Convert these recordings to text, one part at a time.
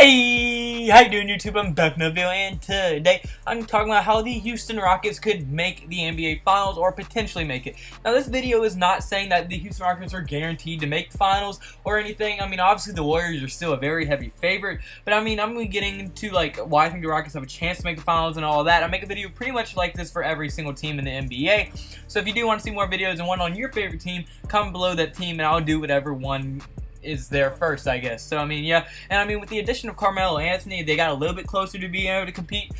Hey, how you doing, YouTube? I'm back in the video, and today I'm talking about how the Houston Rockets could make the NBA Finals or potentially make it. Now, this video is not saying that the Houston Rockets are guaranteed to make the Finals or anything. I mean, obviously the Warriors are still a very heavy favorite, but I mean, I'm going to be getting into like why I think the Rockets have a chance to make the Finals and all of that. I make a video pretty much like this for every single team in the NBA. So if you do want to see more videos and one on your favorite team, comment below that team and I'll do whatever one is there first, I guess. So I mean, yeah, and I mean with the addition of Carmelo Anthony, they got a little bit closer to being able to compete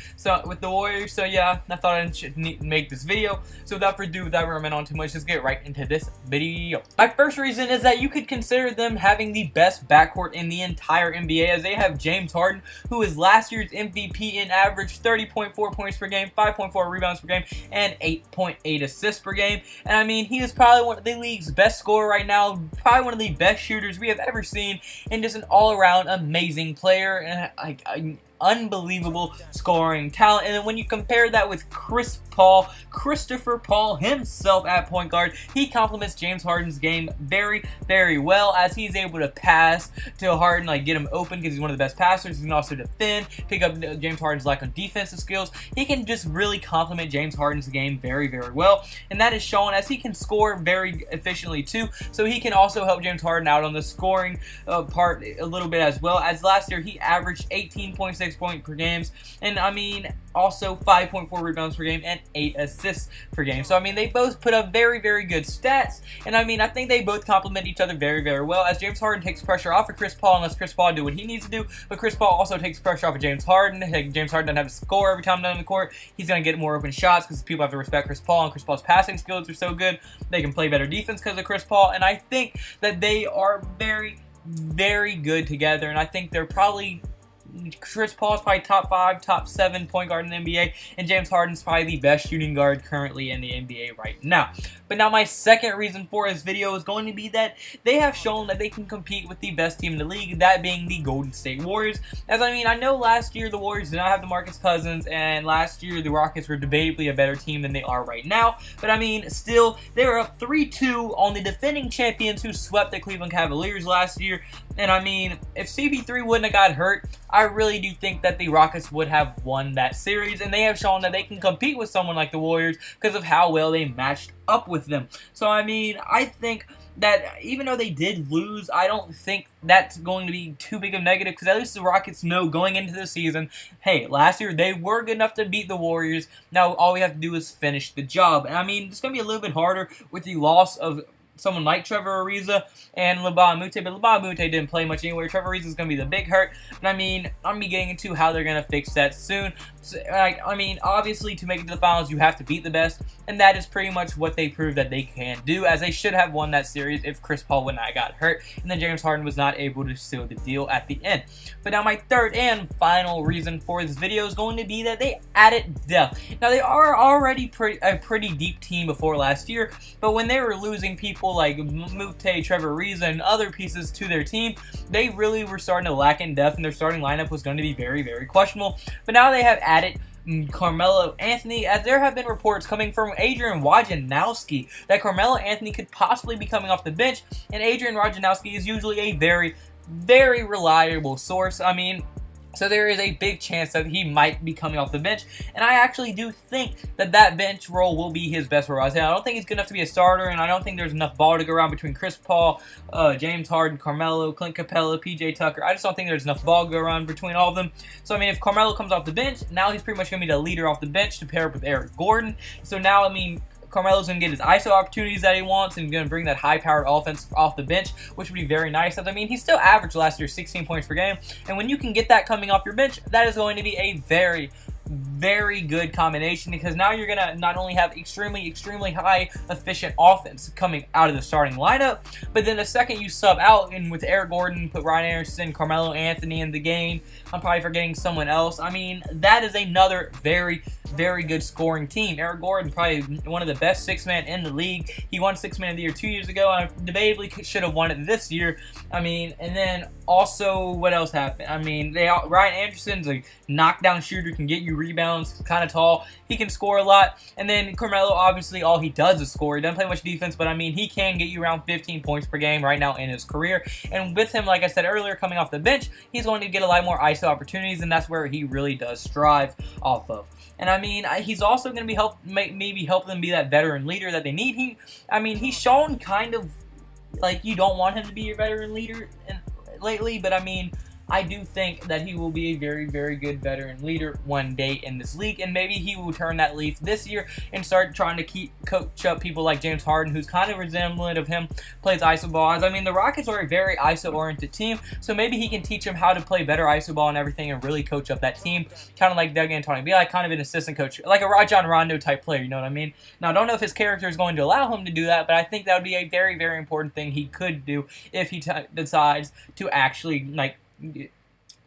with the Warriors. So yeah, I thought I should make this video. So without further ado, without running on too much, let's get right into this video. My first reason is that you could consider them having the best backcourt in the entire NBA, as they have James Harden, who is last year's MVP and averaged 30.4 points per game, 5.4 rebounds per game, and 8.8 assists per game. And I mean, he is probably one of the league's best scorer right now, probably one of the best shooters we have ever seen, and just an all-around amazing player and like unbelievable scoring talent. And then when you compare that with Christopher Paul himself at point guard, he complements James Harden's game very, very well, as he's able to pass to Harden, like get him open because he's one of the best passers. He can also defend, pick up James Harden's lack of defensive skills. He can just really complement James Harden's game very, very well, and that is shown as he can score very efficiently too. So he can also help James Harden out on the scoring part a little bit as well, as last year he averaged 18.6 points per game, and I mean also 5.4 rebounds per game and 8 assists per game. So I mean they both put up very, very good stats, and I mean I think they both complement each other very, very well, as James Harden takes pressure off of Chris Paul and lets Chris Paul do what he needs to do, but Chris Paul also takes pressure off of James Harden. James Harden doesn't have to score every time down the court. He's going to get more open shots because people have to respect Chris Paul, and Chris Paul's passing skills are so good. They can play better defense because of Chris Paul, and I think that they are very, very good together, and I think they're probably Chris Paul is probably top 5, top 7 point guard in the NBA, and James Harden's probably the best shooting guard currently in the NBA right now. But now my second reason for this video is going to be that they have shown that they can compete with the best team in the league, that being the Golden State Warriors. As I mean, I know last year the Warriors did not have DeMarcus Cousins, and last year the Rockets were debatably a better team than they are right now. But I mean, still, they were up 3-2 on the defending champions who swept the Cleveland Cavaliers last year. And I mean, if CP3 wouldn't have got hurt, I really do think that the Rockets would have won that series, and they have shown that they can compete with someone like the Warriors because of how well they matched up with them. So I mean, I think that even though they did lose, I don't think that's going to be too big of a negative, because at least the Rockets know going into the season, hey, last year they were good enough to beat the Warriors. Now all we have to do is finish the job. And I mean, it's going to be a little bit harder with the loss of someone like Trevor Ariza and Mbah a Moute, but Mbah a Moute didn't play much anyway. Trevor Ariza is going to be the big hurt, but I mean, I'm going to be getting into how they're going to fix that soon. So, I mean, obviously, to make it to the finals, you have to beat the best, and that is pretty much what they proved that they can do, as they should have won that series if Chris Paul would not got hurt, and then James Harden was not able to seal the deal at the end. But now my third and final reason for this video is going to be that they added depth. Now, they are already a pretty deep team before last year, but when they were losing people like Moute, Trevor Ariza, and other pieces to their team, they really were starting to lack in depth, and their starting lineup was going to be very, very questionable. But now they have added Carmelo Anthony, as there have been reports coming from Adrian Wojnarowski that Carmelo Anthony could possibly be coming off the bench, and Adrian Wojnarowski is usually a very, very reliable source. I mean, so there is a big chance that he might be coming off the bench, and I actually do think that that bench role will be his best role. I don't think he's good enough to be a starter, and I don't think there's enough ball to go around between Chris Paul, James Harden, Carmelo, Clint Capella, PJ Tucker. I just don't think there's enough ball to go around between all of them. So I mean, if Carmelo comes off the bench, now he's pretty much going to be the leader off the bench to pair up with Eric Gordon. So now, I mean, Carmelo's going to get his ISO opportunities that he wants, and going to bring that high-powered offense off the bench, which would be very nice. I mean, he still averaged last year 16 points per game, and when you can get that coming off your bench, that is going to be a very, very good combination, because now you're going to not only have extremely, extremely high efficient offense coming out of the starting lineup, but then the second you sub out, and with Eric Gordon, put Ryan Anderson, Carmelo Anthony in the game, I'm probably forgetting someone else. I mean, that is another very, very good scoring team. Eric Gordon, probably one of the best six-man in the league. He won Six-Man of the Year 2 years ago, and debatably should have won it this year. I mean, and then also, what else happened? I mean, Ryan Anderson's a knockdown shooter, can get you rebounds, pounds, kind of tall. He can score a lot. And then Carmelo, obviously, all he does is score. He doesn't play much defense, but I mean, he can get you around 15 points per game right now in his career. And with him, like I said earlier, coming off the bench, he's going to get a lot more ISO opportunities, and that's where he really does strive off of. And I mean, he's also going to be maybe help them be that veteran leader that they need. He's shown kind of like you don't want him to be your veteran leader lately, but I mean, I do think that he will be a very, very good veteran leader one day in this league, and maybe he will turn that leaf this year and start trying to coach up people like James Harden, who's kind of resemblant of him, plays ISO ball. I mean, the Rockets are a very ISO-oriented team, so maybe he can teach him how to play better ISO ball and everything and really coach up that team, kind of like Doug Anthony, be like kind of an assistant coach, like a Rajon Rondo type player, you know what I mean? Now, I don't know if his character is going to allow him to do that, but I think that would be a very, very important thing he could do if he decides to actually, like,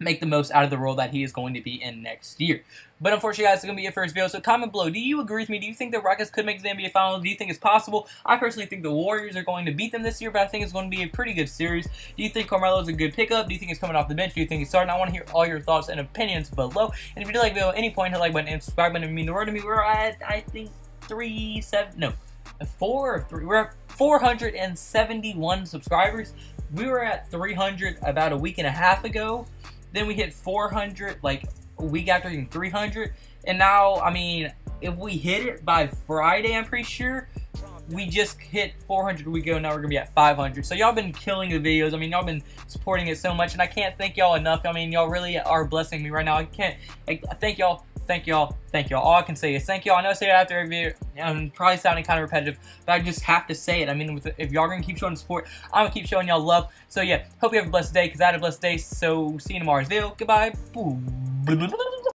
make the most out of the role that he is going to be in next year. But unfortunately, guys, it's going to be it for this video. So comment below. Do you agree with me? Do you think the Rockets could make the NBA Finals? Do you think it's possible? I personally think the Warriors are going to beat them this year, but I think it's going to be a pretty good series. Do you think Carmelo is a good pickup? Do you think he's coming off the bench? Do you think he's starting? I want to hear all your thoughts and opinions below. And if you did like the video at any point, hit the like button and subscribe button. It would mean the world to me. We're at, I think, 471 subscribers. We were at 300 about a week and a half ago. Then we hit 400 like a week after hitting 300. And now, I mean, if we hit it by Friday, I'm pretty sure, we just hit 400 a week ago. Now we're going to be at 500. So y'all been killing the videos. I mean, y'all been supporting it so much. And I can't thank y'all enough. I mean, y'all really are blessing me right now. I can't thank y'all. Thank y'all. Thank y'all. All I can say is thank y'all. I know I say it after every video. I'm probably sounding kind of repetitive, but I just have to say it. I mean, if y'all are going to keep showing support, I'm going to keep showing y'all love. So, yeah, hope you have a blessed day, because I had a blessed day. So, see you in tomorrow's video. Goodbye.